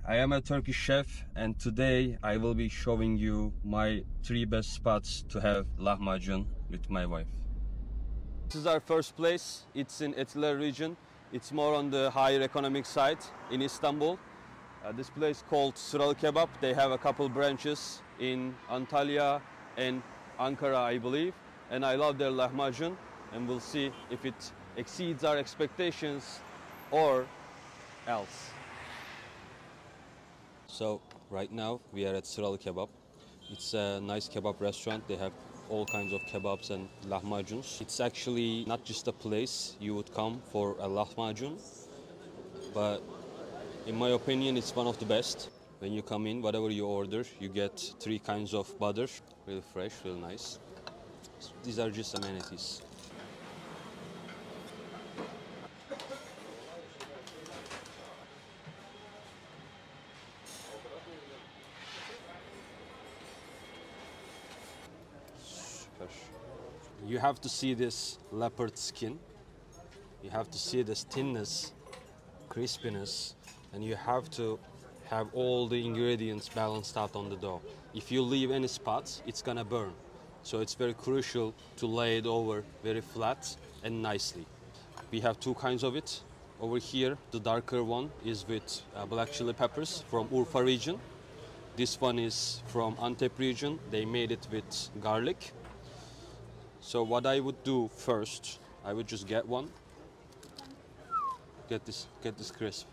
I am a Turkish chef and today I will be showing you my 3 best spots to have lahmacun with my wife. This is our first place. It's in Etiler region. It's more on the higher economic side in Istanbul. This place called Sıralı Kebap. They have a couple branches in Antalya and Ankara, I believe. And I love their lahmacun, and we'll see if it exceeds our expectations or else. So right now we are at Sıralı Kebap. It's a nice kebab restaurant. They have all kinds of kebabs and lahmacuns. It's actually not just a place you would come for a lahmacun, but in my opinion it's one of the best. When you come in, whatever you order, you get 3 kinds of butter. Really fresh, really nice. So these are just amenities. You have to see this leopard skin. You have to see this thinness, crispiness, and you have to have all the ingredients balanced out on the dough. If you leave any spots, it's gonna burn. So it's very crucial to lay it over very flat and nicely. We have 2 kinds of it. Over here, the darker one is with black chili peppers from Urfa region. This one is from Antep region. They made it with garlic. So what I would do first, I would just get one. Get this crisp.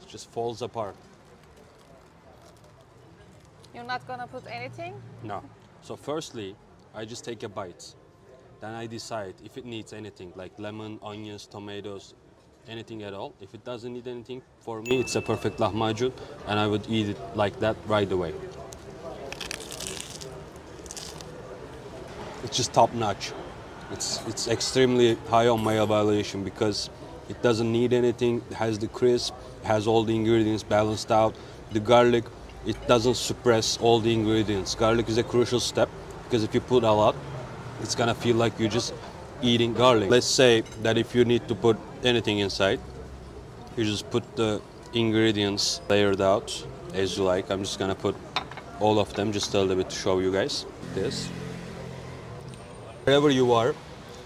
It just falls apart. You're not gonna put anything? No. So firstly, I just take a bite. Then I decide if it needs anything like lemon, onions, tomatoes, anything at all. If it doesn't need anything, for me it's a perfect lahmacun and I would eat it like that right away. It's just top notch. It's extremely high on my evaluation because it doesn't need anything. It has the crisp, it has all the ingredients balanced out. The garlic, it doesn't suppress all the ingredients. Garlic is a crucial step because if you put a lot, it's gonna feel like you're just eating garlic. Let's say that if you need to put anything inside, you just put the ingredients layered out as you like. I'm just gonna put all of them just a little bit to show you guys this. Wherever you are,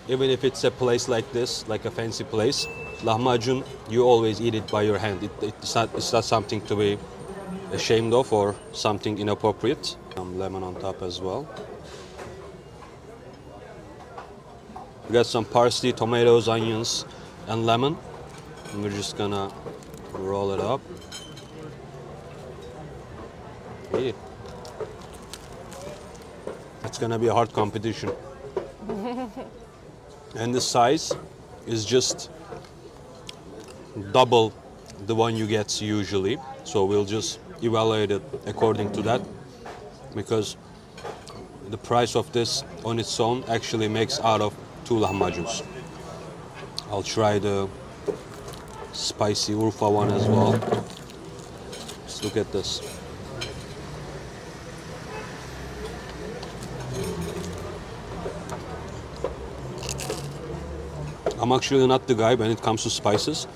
even if it's a place like this, like a fancy place, lahmacun, you always eat it by your hand. It's not something to be ashamed of or something inappropriate. Lemon on top as well. We got some parsley, tomatoes, onions, and lemon. And we're just gonna roll it up. Eat it. It's gonna be a hard competition. And the size is just double the one you get usually. So we'll just evaluate it according to that because the price of this on its own actually makes out of 2 lahmacuns. I'll try the spicy Urfa one as well. Let's look at this. I'm actually not the guy when it comes to spices,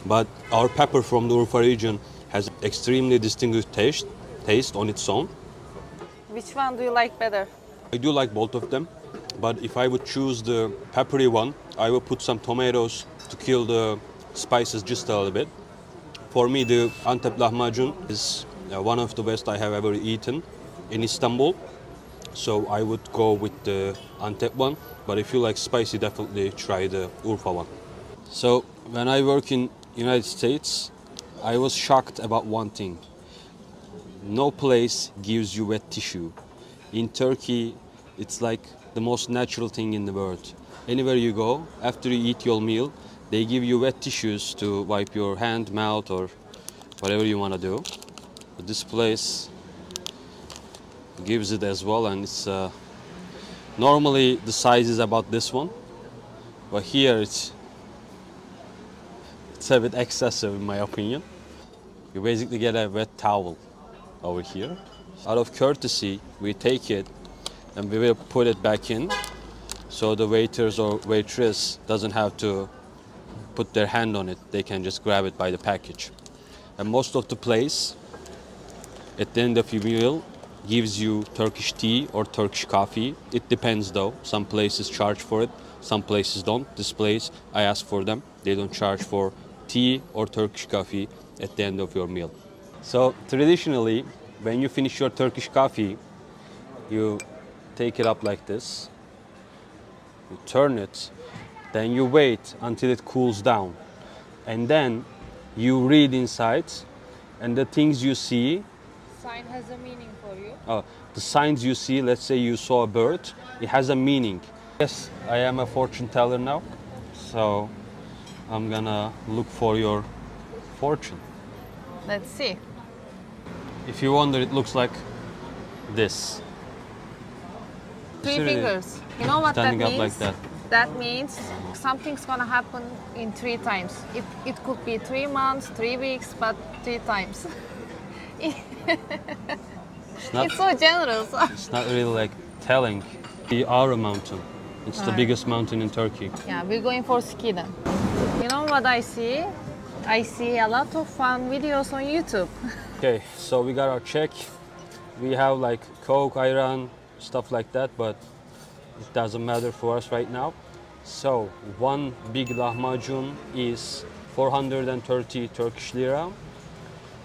but our pepper from the Urfa region has extremely distinguished taste on its own. Which one do you like better? I do like both of them, but if I would choose the peppery one, I would put some tomatoes to kill the spices just a little bit. For me, the Antep lahmacun is one of the best I have ever eaten in Istanbul. So I would go with the Antep one, but if you like spicy, definitely try the Urfa one. So when I work in United States, I was shocked about one thing. No place gives you wet tissue. In Turkey, it's like the most natural thing in the world. Anywhere you go, after you eat your meal, they give you wet tissues to wipe your hand, mouth, or whatever you want to do. But this place gives it as well, and it's normally the size is about this one, but here it's a bit excessive in my opinion. You basically get a wet towel over here. Out of courtesy, we take it and we will put it back in so the waiters or waitress doesn't have to put their hand on it. They can just grab it by the package. And most of the place, at the end of your meal, gives you Turkish tea or Turkish coffee. It depends though. Some places charge for it, some places don't. This place, I asked for them. They don't charge for tea or Turkish coffee at the end of your meal. So traditionally, when you finish your Turkish coffee, you take it up like this, you turn it, then you wait until it cools down, and then you read inside, and the things you see, Sign has a meaning for you. the signs you see, let's say you saw a bird, it has a meaning. Yes, I am a fortune teller now, so I'm gonna look for your fortune. Let's see. If you wonder, it looks like this. Three Really fingers. You know what that standing means? up like that. That means something's gonna happen in 3 times. It could be 3 months, 3 weeks, but 3 times. It's so generous. It's not really like telling. The Ağrı mountain. It's the Right. biggest mountain in Turkey. Yeah, we're going for ski then. You know what I see? I see a lot of fun videos on YouTube. Okay, so we got our check. We have like Coke, ayran, stuff like that, but it doesn't matter for us right now. So one big lahmacun is 430 Turkish lira,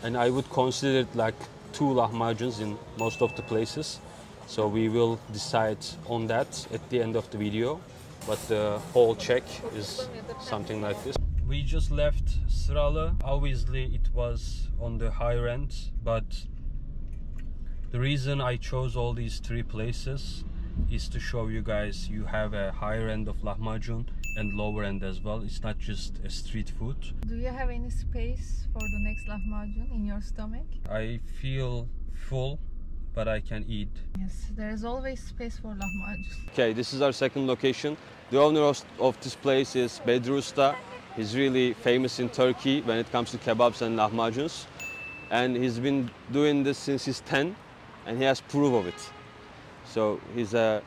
and I would consider it like 2 lahmacuns in most of the places. So we will decide on that at the end of the video, but the whole check is something like this. We just left Sıralı. Obviously it was on the higher end, but the reason I chose all these 3 places is to show you guys you have a higher end of lahmacun and lower end as well. It's not just a street food. Do you have any space for the next lahmacun in your stomach? I feel full, but I can eat. Yes, there is always space for lahmacun. Okay, this is our second location. The owner of this place is Bedri Usta. He's really famous in Turkey when it comes to kebabs and lahmacuns. And he's been doing this since he's 10, and he has proof of it. So he's a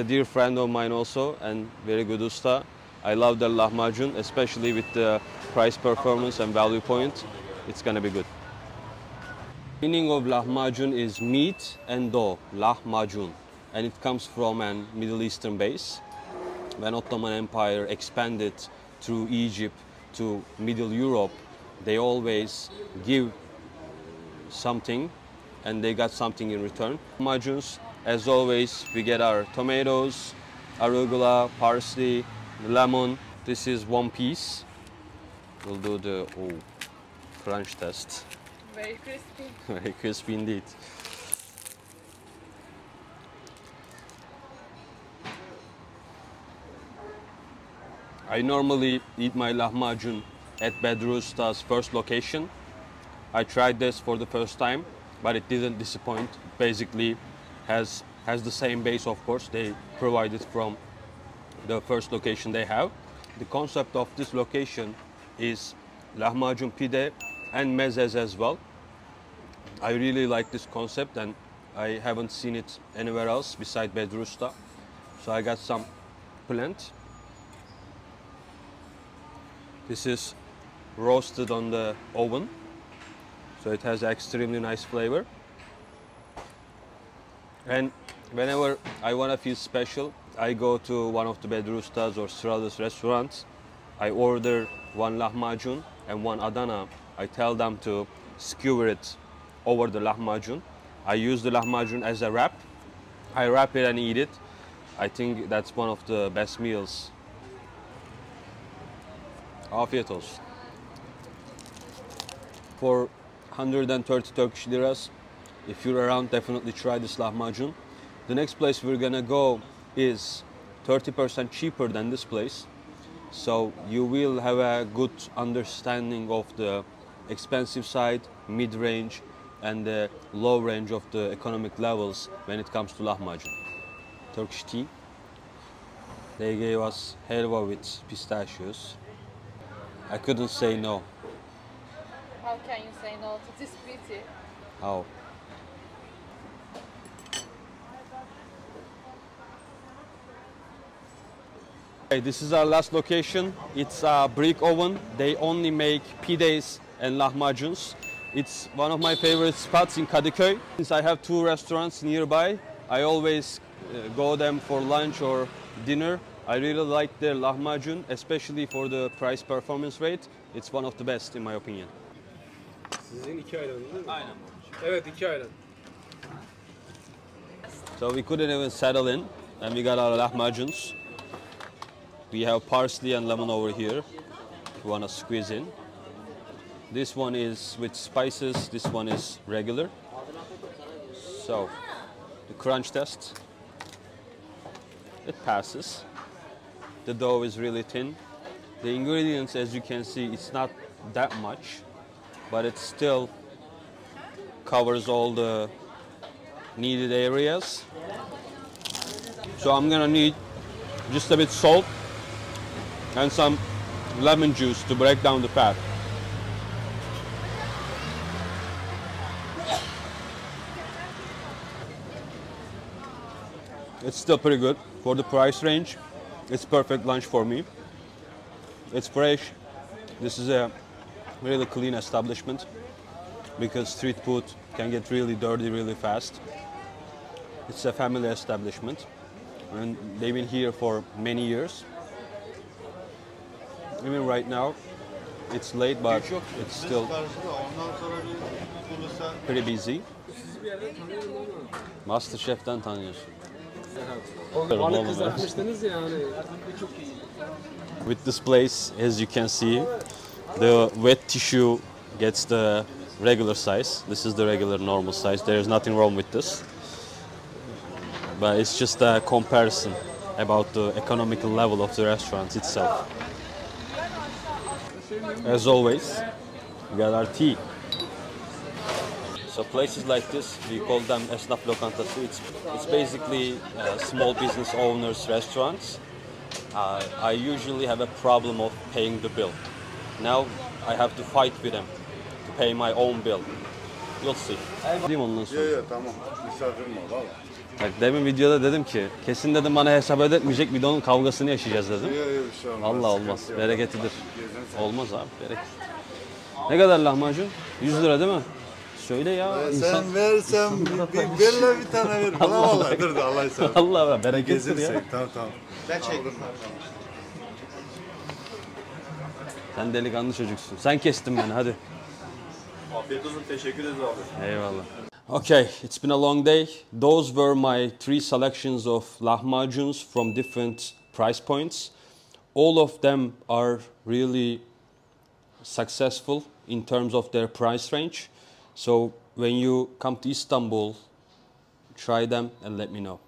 dear friend of mine also, and very good usta. I love the lahmacun, especially with the price performance and value point. It's gonna be good. Meaning of lahmacun is meat and dough, lahmacun, and it comes from a Middle Eastern base. When Ottoman Empire expanded through Egypt to Middle Europe, they always give something and they got something in return. Lahmacuns, as always, we get our tomatoes, arugula, parsley, lemon. This is 1 piece. We'll do the crunch test. Very crispy. Very crispy indeed. I normally eat my lahmacun at Bedri Usta's first location. I tried this for the first time, but it didn't disappoint. Basically, has the same base, of course. They provide it from the first location they have. The concept of this location is lahmacun pide and mezes as well. I really like this concept, and I haven't seen it anywhere else beside Bedri Usta. So I got some plant. This is roasted on the oven, so it has extremely nice flavor. And whenever I want to feel special, I go to one of the Bedri Usta's or Sıralı's restaurants. I order 1 lahmacun and 1 Adana. I tell them to skewer it over the lahmacun. I use the lahmacun as a wrap. I wrap it and eat it. I think that's one of the best meals. Afiyet olsun. For 130 Turkish liras, if you're around, definitely try this lahmacun. The next place we're gonna go is 30% cheaper than this place. So you will have a good understanding of the expensive side, mid-range, and the low range of the economic levels when it comes to lahmacun. Turkish tea. They gave us helva with pistachios. I couldn't say no. How can you say no to this beauty? How? Okay, this is our last location. It's a brick oven. They only make pides and lahmacuns. It's one of my favorite spots in Kadıköy. Since I have two restaurants nearby, I always go them for lunch or dinner. I really like their lahmacun, especially for the price performance rate. It's one of the best in my opinion. Sizin iki ayranınız değil mi? Aynen. Evet, iki ayran. So we couldn't even settle in, and we got our lahmacuns. We have parsley and lemon over here, if you want to squeeze in. This one is with spices, this one is regular. So, the crunch test, it passes. The dough is really thin. The ingredients, as you can see, it's not that much, but it still covers all the needed areas. So I'm gonna need just a bit salt and some lemon juice to break down the fat. It's still pretty good for the price range. It's perfect lunch for me. It's fresh. This is a really clean establishment because street food can get really dirty really fast. It's a family establishment and they've been here for many years. Even right now, it's late, but it's still pretty busy. MasterChef'ten tanıyorsun. Balık kızartmıştınız ya hani. With this place, as you can see, the wet tissue gets the regular size. This is the regular normal size. There is nothing wrong with this. But it's just a comparison about the economical level of the restaurant itself. As always, we got our tea. So places like this, we call them esnaf lokantası. It's basically small business owners' restaurants. I usually have a problem of paying the bill. Now I have to fight with them to pay my own bill. You'll see. Değil mi ondan sonra? Yok tamam. Misafirim var valla. Bak demin videoda dedim ki kesin dedim bana hesap ödetmeyecek bir de onun kavgasını yaşayacağız dedim. Yok bir şey olmaz. Vallahi olmaz. Sıkıntı yok. Bereketidir. Gezin Olmaz abi bereket. Ne kadar lahmacun? 100 lira değil mi? Söyle ya. Sen versen ver bir tane ver. Bana vallahi dur da Allah sana. Allah berekettir Gezin ya. sen. Tamam tamam. Ben çektim. Sen delikanlı çocuksun. Sen kestin beni hadi. Afiyet olsun. Teşekkür ederiz abi. Eyvallah. Okay, it's been a long day. Those were my 3 selections of lahmacuns from different price points. All of them are really successful in terms of their price range. So when you come to Istanbul, try them and let me know.